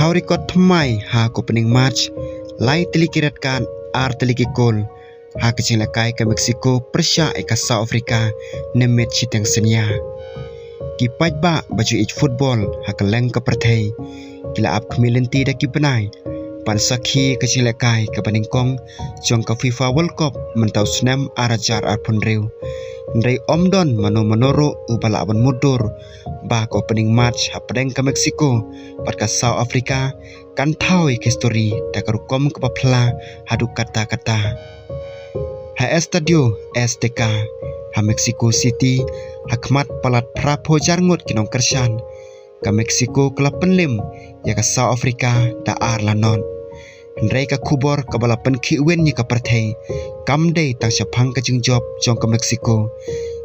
thau rekod thmai ha ko pening match lai telikirat kan ar teliki gol ha kecing lakai ke Mexico persya eka South Africa nemet chiteng senia ki pajba baju ich football ha keleng ke perthai kila ap khmilenti da ki benai pan sakhi kecing lakai ke peningkong jong ke FIFA World Cup mentau snam arajar arpun reu ndai omdon manoro ubala aban mudur ba ko pening match ha pedeng ke Mexico pat ka South Africa kan thau ik history da karukom ke papla hadu kata-kata ha estadio STK ha Mexico City hakmat palat prapo jarngot kinong kersan ka Mexico kelap penlim ya ka South Africa da ar lanon ndai ka khubor ka bala pen khiwen ni ka perthai kam dei tang sapang ka jingjob jong ka Mexico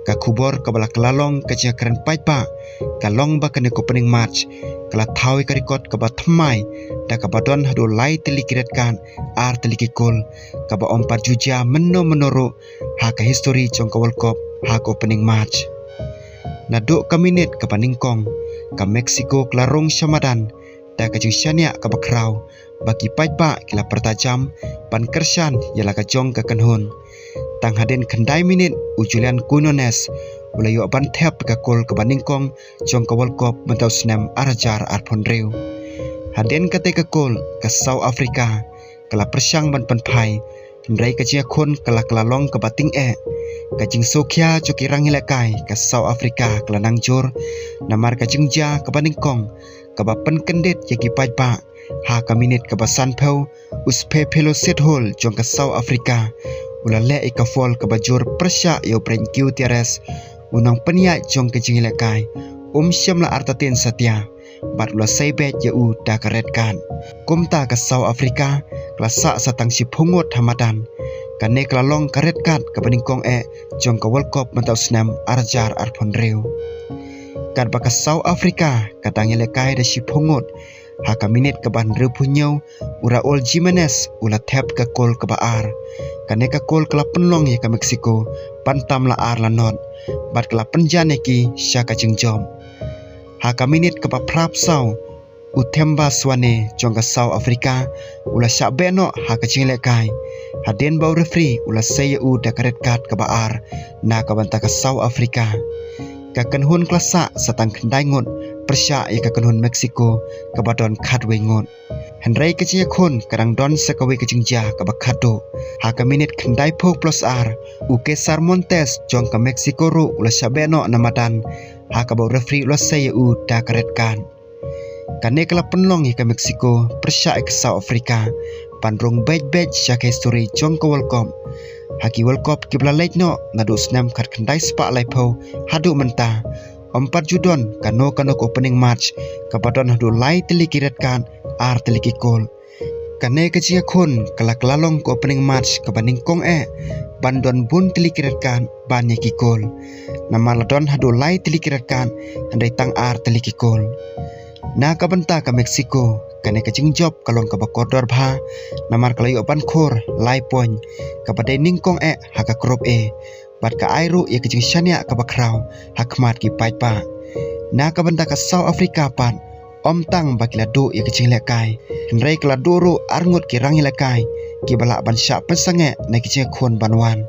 ka khubor ka bala klalong ka ja kran paipa ka long ba ka ne ko pening match kala thawi ka record ka ba thmai da ka badon hadu lai telikirat kan ar telikikol ka ba ompar juja menoro ha ka history jong ka World Cup ha ko pening match na do ka minute ka paningkong ka Mexico klarong syamadan da ka jing syania ka bakrau bagi paipa kila pertajam pan kersan yala ka jong ka kanhun tang haden khandai minute ujulian kunones ulayo ban thep ka kol ka baningkong jong ka World Cup mentau snam arajar arpon reu haden ka te ka kol ka South Africa kala persyang ban panpai ndai ka chia khon kala klalong ka bating ka jing sokhya chokirang hilakai ka South Africa kala nangjur namar ka jingja ka baningkong ka ba pen kendet yaki paipa ha ka minute ka basan phau uspe phelo set hole jong ka South Africa ulale ika fall ka bajur persya yo pren kiu tiares unang penya jong ke jingilakai syamla artaten satya bat ula saibet ya u da karetkan kumta ka South Africa klasa satang si phungot hamadan kane klalong karetkat ka baningkong jong ka World Cup mentau snam arjar arpon reu kat ba ka South Africa katangilakai da si phungot ha ka minute ka ban reu punyau Raul Jimenez ula tap ka kol ka baar kane ka kol kala penlong ya ka Mexico pantam la ar la not bat kala penjane ki sya ka jingjom ha ka minute ka ba prap sau uthemba swane jong ka South Africa ula sya beno ha ka jingle kai haden bau referee ula say u da karet kat ka baar na ka banta ka South Africa ka kanhun klasa satang khandai ngot persya ya ka kanhun Mexico ka badon khatwe ngot Henry ka chia khon karang don sakawi ka jingja ka bakhado ha ka minute khandai phok plus r u ke Sarmontes jong ka Mexico ro ula sabeno namadan ha ka bau referee ula say u da karet kan kane kala penlong ya ka Mexico persya ka South Africa panrong bej sya ka history jong ka World Cup haki World Cup kibla late no ngadu snam khat khandai spa lai pho hadu menta 4 judon kano opening match kapadon hadu lai telikirat kan ar telikikol kane kecia khon kala klalong ko opening match kabaningkong bandon bun telikirat kan banye kikol namaladon hadu lai telikirat kan andai tang ar telikikol na kabenta ka Mexico kane kecing job kalong ka bakodor bha namar kalayo ban khor lai point kabadai ningkong haka crop bat ka airu ya kecing syania ka bakrau hakmat ki paipa na kabenta ka South Africa pan tang bakila do ya kecing lekai ndrai kala doro arngot ki rangi lekai ki bala ban sya pesange na kecing khon banwan